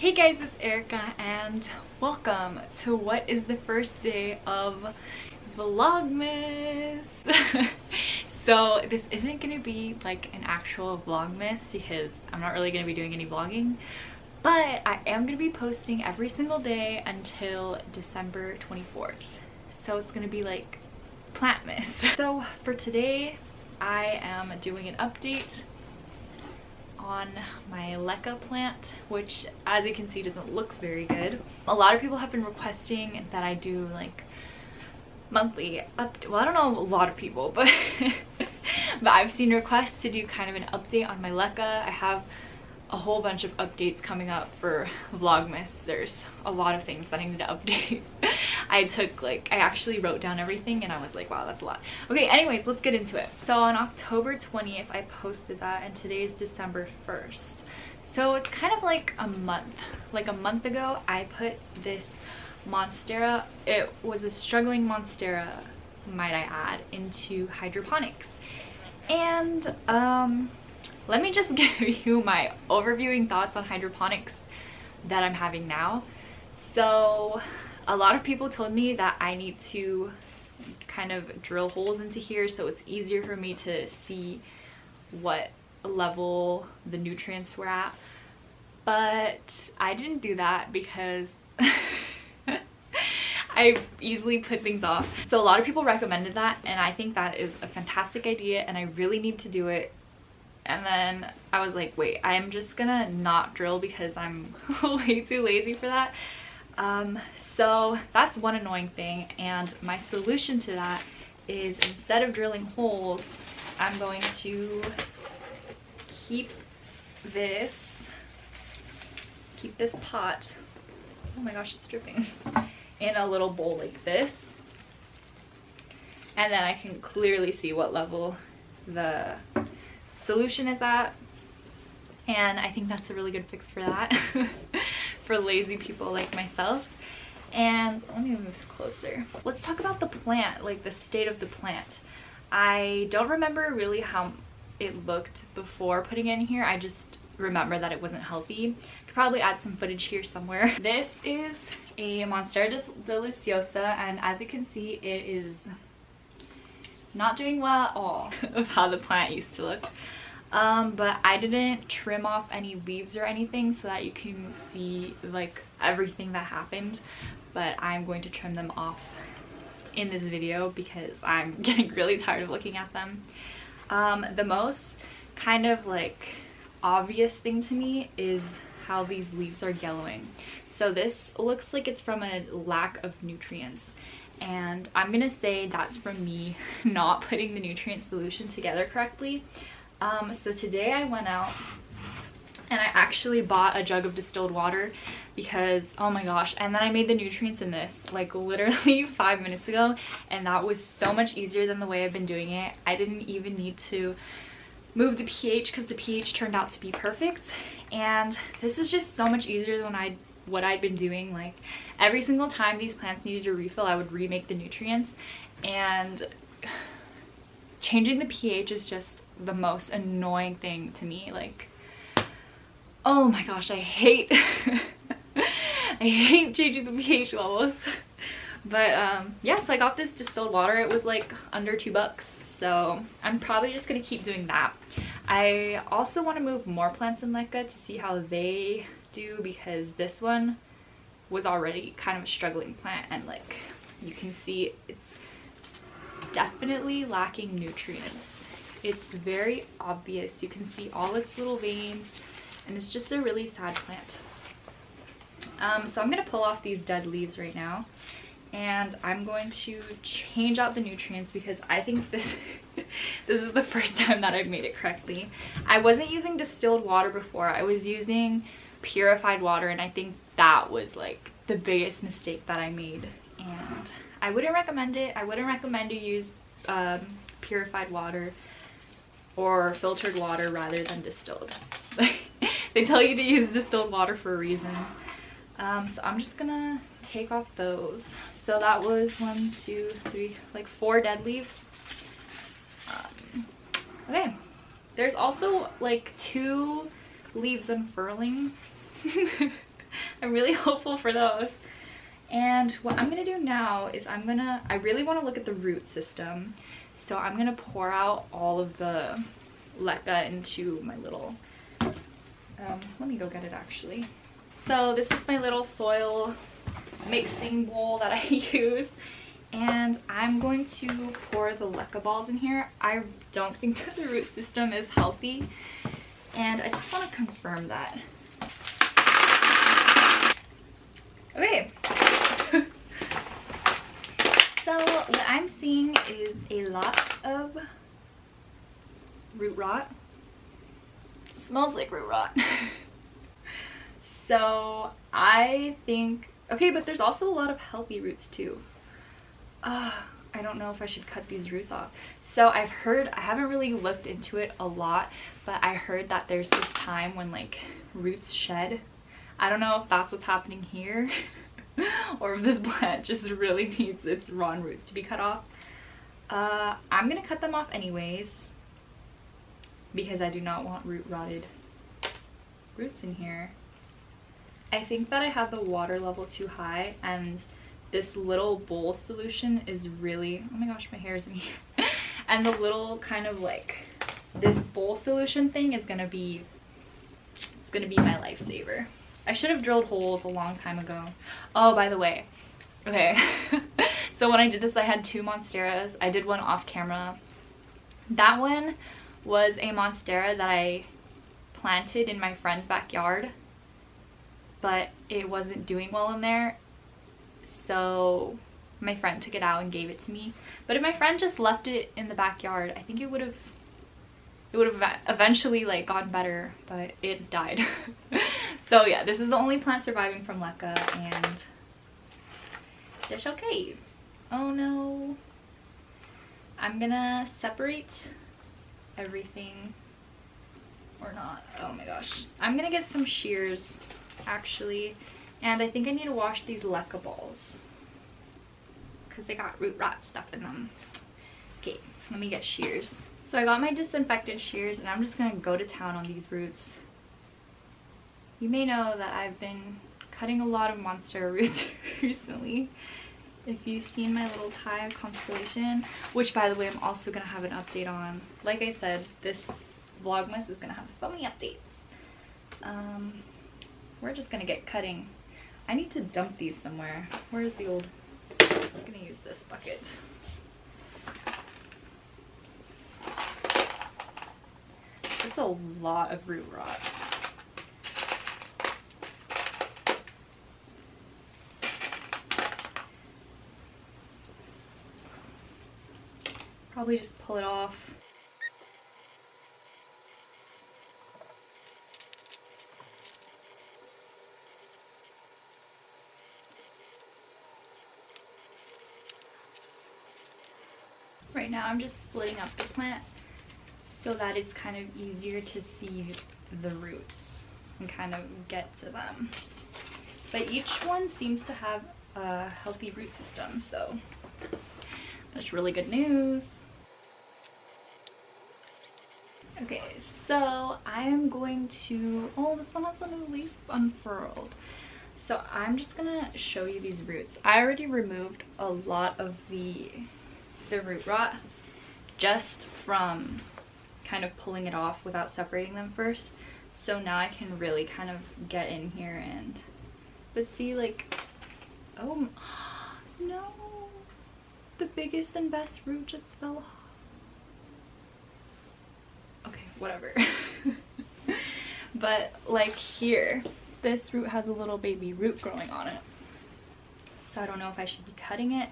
Hey guys, it's Erica and welcome to what is the first day of Vlogmas. So this isn't going to be like an actual Vlogmas because I'm not really going to be doing any vlogging, but I am going to be posting every single day until December 24th. So it's going to be like Plantmas. So for today, I am doing an update on my Lecca plant, which as you can see doesn't look very good. A lot of people have been requesting that I do like monthly well, I don't know a lot of people, but but I've seen requests to do kind of an update on my Lecca. I have a whole bunch of updates coming up for Vlogmas. There's a lot of things that I need to update. I actually wrote down everything and I was like, wow, that's a lot. Okay, anyways, let's get into it. So on October 20th, I posted that and today is December 1st. So it's kind of like a month. Like a month ago, I put this Monstera, it was a struggling Monstera, might I add, into hydroponics. And let me just give you my overviewing thoughts on hydroponics that I'm having now. So a lot of people told me that I need to kind of drill holes into here so it's easier for me to see what level the nutrients were at. But I didn't do that because I easily put things off. So a lot of people recommended that and I think that is a fantastic idea and I really need to do it. And then I was like, wait, I'm just gonna not drill because I'm way too lazy for that. So that's one annoying thing, and my solution to that is instead of drilling holes, I'm going to keep this pot, oh my gosh, it's dripping, in a little bowl like this, and then I can clearly see what level the solution is at, and I think that's a really good fix for that for lazy people like myself. And let me move this closer. Let's talk about the plant, like the state of the plant. I don't remember really how it looked before putting it in here. I just remember that it wasn't healthy. Could probably add some footage here somewhere. This is a Monstera Deliciosa, and as you can see, it is not doing well at all of how the plant used to look. But I didn't trim off any leaves or anything so that you can see like everything that happened, but I'm going to trim them off in this video because I'm getting really tired of looking at them. The most kind of like obvious thing to me is how these leaves are yellowing. So this looks like it's from a lack of nutrients. And I'm gonna say that's from me not putting the nutrient solution together correctly. So today I went out and I actually bought a jug of distilled water because, oh my gosh, and then I made the nutrients in this like literally 5 minutes ago, and that was so much easier than the way I've been doing it. I didn't even need to move the pH because the pH turned out to be perfect, and this is just so much easier than what I'd been doing. Like every single time these plants needed a refill, I would remake the nutrients, and changing the pH is just the most annoying thing to me. Like, oh my gosh, I hate I hate changing the pH levels. But yeah, so I got this distilled water. It was like under $2, so I'm probably just gonna keep doing that. I also want to move more plants in Leca to see how they do, because this one was already kind of a struggling plant, and like you can see it's definitely lacking nutrients. It's very obvious. You can see all its little veins, and it's just a really sad plant. So I'm gonna pull off these dead leaves right now, and I'm going to change out the nutrients because I think this is the first time that I've made it correctly. I wasn't using distilled water before. I was using purified water, and I think that was like the biggest mistake that I made, and I wouldn't recommend it. I wouldn't recommend you use purified water or filtered water rather than distilled. They tell you to use distilled water for a reason. So I'm just gonna take off those. So that was 1, 2, 3, like 4 dead leaves. Okay, there's also like 2 leaves unfurling. I'm really hopeful for those. And what I'm gonna do now is I really want to look at the root system. So I'm gonna pour out all of the Leca into my little, let me go get it actually. So this is my little soil mixing bowl that I use. And I'm going to pour the Lecca Balls in here. I don't think that the root system is healthy. And I just want to confirm that. Okay. So what I'm seeing is a lot of root rot. Smells like root rot. So I think, okay, but there's also a lot of healthy roots too. I don't know if I should cut these roots off. So I've heard, I haven't really looked into it a lot, but I heard that there's this time when like roots shed. I don't know if that's what's happening here or if this plant just really needs its rotten roots to be cut off. I'm gonna cut them off anyways because I do not want rotted roots in here. I think that I have the water level too high, and this little bowl solution is really, oh my gosh, my hair is in here. And the little kind of like, this bowl solution thing is gonna be, it's gonna be my lifesaver. I should have drilled holes a long time ago. Oh, by the way, okay. So when I did this, I had 2 monsteras. I did one off camera. That one was a monstera that I planted in my friend's backyard, but it wasn't doing well in there. So my friend took it out and gave it to me. But if my friend just left it in the backyard, I think it would have eventually like gotten better, but it died. So yeah, this is the only plant surviving from Leca, and it's okay. Oh no. I'm gonna separate everything, or not. Oh my gosh. I'm gonna get some shears actually. And I think I need to wash these Lecca Balls because they got root rot stuff in them. Okay, let me get shears. So I got my disinfectant shears, and I'm just gonna go to town on these roots. You may know that I've been cutting a lot of monstera roots recently. If you've seen my little Thai constellation, which by the way I'm also gonna have an update on. Like I said, this Vlogmas is gonna have so many updates. We're just gonna get cutting. I need to dump these somewhere. Where's the old, I'm gonna use this bucket. This is a lot of root rot. Probably just pull it off. Right now I'm just splitting up the plant so that it's kind of easier to see the roots and kind of get to them. But each one seems to have a healthy root system, so that's really good news. Okay, so I am going to, oh, this one has a new leaf unfurled. So I'm just gonna show you these roots. I already removed a lot of the root rot just from kind of pulling it off without separating them first. So now I can really kind of get in here and, but see, like, oh no, the biggest and best root just fell off. Okay, whatever. But like here, this root has a little baby root growing on it. So I don't know if I should be cutting it.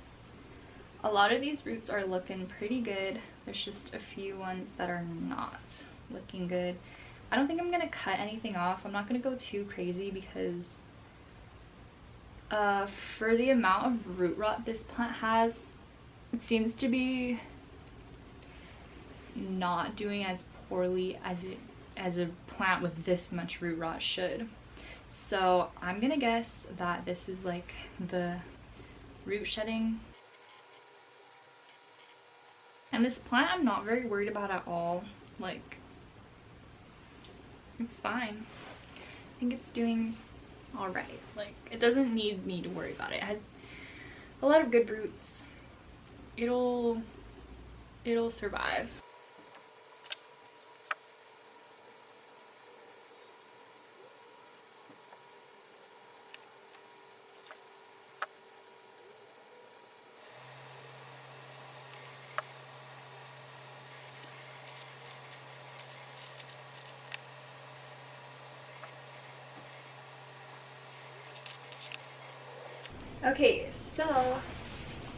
A lot of these roots are looking pretty good. There's just a few ones that are not looking good. I don't think I'm gonna cut anything off. I'm not gonna go too crazy because for the amount of root rot this plant has, it seems to be not doing as poorly as a plant with this much root rot should. So I'm gonna guess that this is like the root shedding. And this plant I'm not very worried about at all. Like, it's fine. I think it's doing all right. Like, it doesn't need me to worry about it. It has a lot of good roots. It'll survive. Okay, so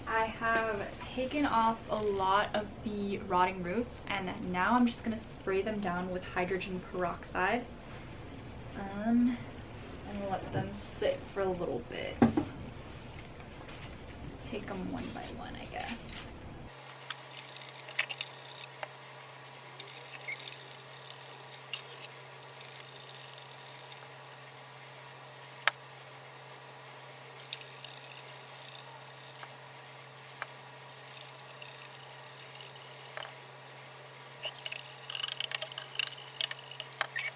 I have taken off a lot of the rotting roots, and now I'm just gonna spray them down with hydrogen peroxide and let them sit for a little bit. Take them one by one, I guess.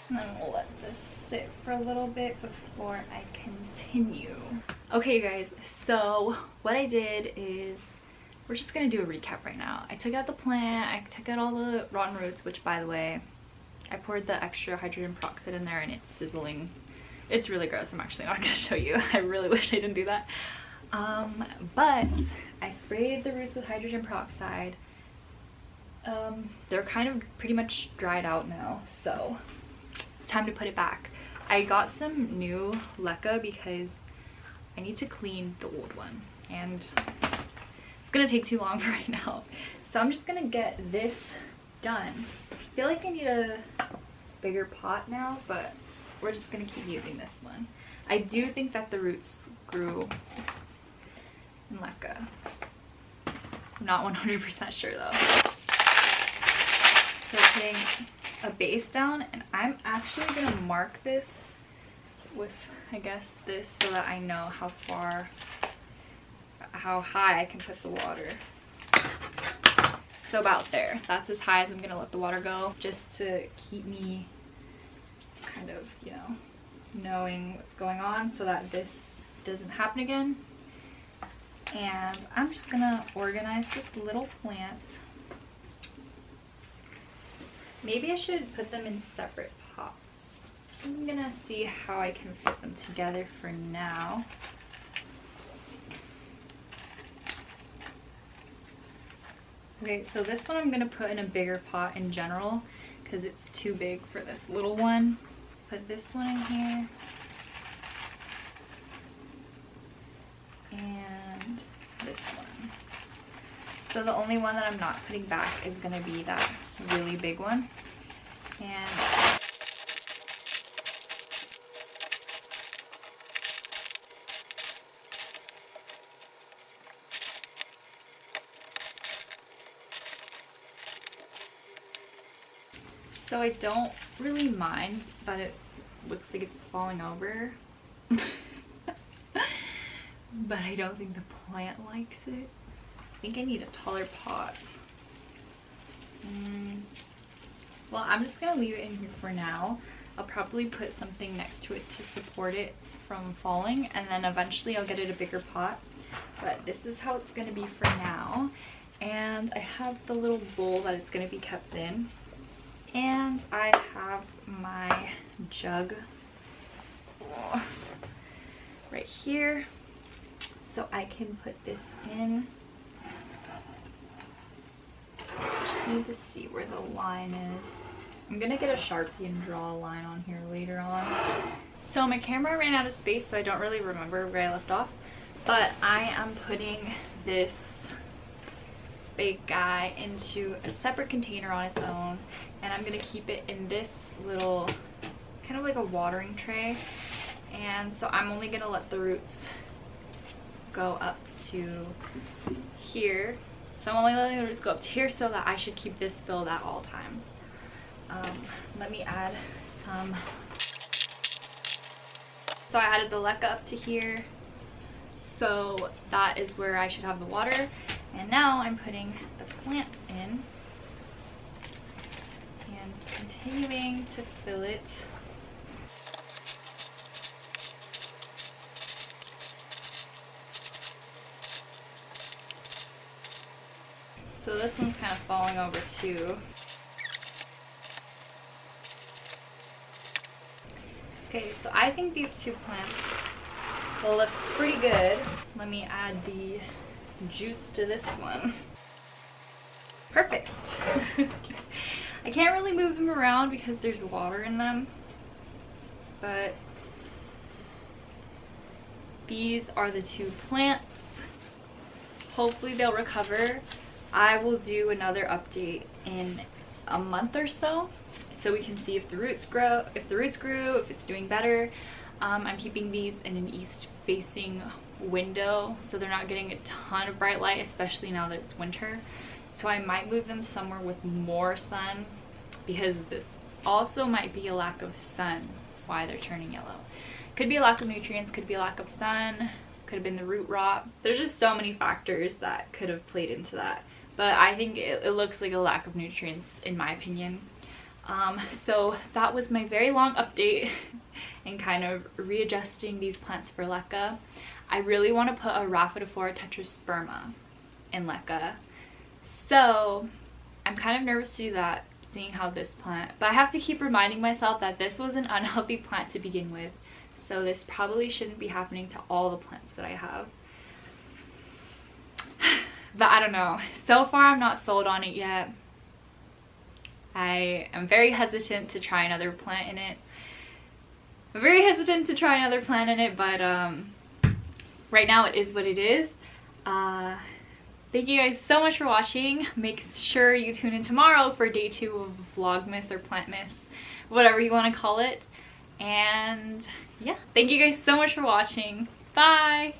And then we'll let this sit for a little bit before I continue. Okay, you guys, so what I did is, we're just gonna do a recap right now. I took out the plant, I took out all the rotten roots, which, by the way, I poured the extra hydrogen peroxide in there and it's sizzling. It's really gross. I'm actually not gonna show you. I really wish I didn't do that. But I sprayed the roots with hydrogen peroxide. They're kind of pretty much dried out now, so it's time to put it back. I got some new Leca because I need to clean the old one, and it's gonna take too long for right now. So I'm just gonna get this done. I feel like I need a bigger pot now, but we're just gonna keep using this one. I do think that the roots grew in Leca. I'm not 100% sure though. So we're putting a base down, and I'm actually gonna mark this with, I guess, this, so that I know how high I can put the water. So about there. That's as high as I'm gonna let the water go, just to keep me kind of, you know, knowing what's going on so that this doesn't happen again. And I'm just gonna organize this little plant. Maybe I should put them in separate pots. I'm gonna see how I can fit them together for now. Okay, so this one I'm gonna put in a bigger pot in general because it's too big for this little one. Put this one in here. And this one. So the only one that I'm not putting back is gonna be that really big one. And so I don't really mind that it looks like it's falling over. But I don't think the plant likes it. I think I need a taller pot. Well, I'm just gonna leave it in here for now. I'll probably put something next to it to support it from falling, and then eventually I'll get it a bigger pot. But this is how it's gonna be for now. And I have the little bowl that it's gonna be kept in. And I have my jug right here, so I can put this in. Just need to see where the line is. I'm gonna get a Sharpie and draw a line on here later on. So my camera ran out of space, so I don't really remember where I left off, but I am putting this big guy into a separate container on its own, and I'm gonna keep it in this little kind of like a watering tray. And so I'm only gonna let the roots go up to here. So I'm only letting the roots go up to here so that I should keep this filled at all times. Let me add some. So I added the Leca up to here, so that is where I should have the water. And now I'm putting the plant in and continuing to fill it. So this one's kind of falling over too. Okay, so I think these two plants will look pretty good. Let me add the juice to this one. Perfect. I can't really move them around because there's water in them, but these are the two plants. Hopefully they'll recover. I will do another update in a month or so we can see if the roots grew, if it's doing better. I'm keeping these in an east facing window so they're not getting a ton of bright light, especially now that it's winter. So I might move them somewhere with more sun, because this also might be a lack of sun why they're turning yellow. Could be a lack of nutrients, could be a lack of sun, could have been the root rot. There's just so many factors that could have played into that, but I think it looks like a lack of nutrients in my opinion. So that was my very long update and kind of readjusting these plants for Leca. I really want to put a Rhaphidophora tetrasperma in Leca, so I'm kind of nervous to do that, seeing how this plant, but I have to keep reminding myself that this was an unhealthy plant to begin with, so this probably shouldn't be happening to all the plants that I have. But I don't know, so far I'm not sold on it yet. I am very hesitant to try another plant in it. I'm very hesitant to try another plant in it, but right now it is what it is. Thank you guys so much for watching. Make sure you tune in tomorrow for day 2 of Vlogmas or Plantmas, whatever you want to call it. And yeah, thank you guys so much for watching. Bye!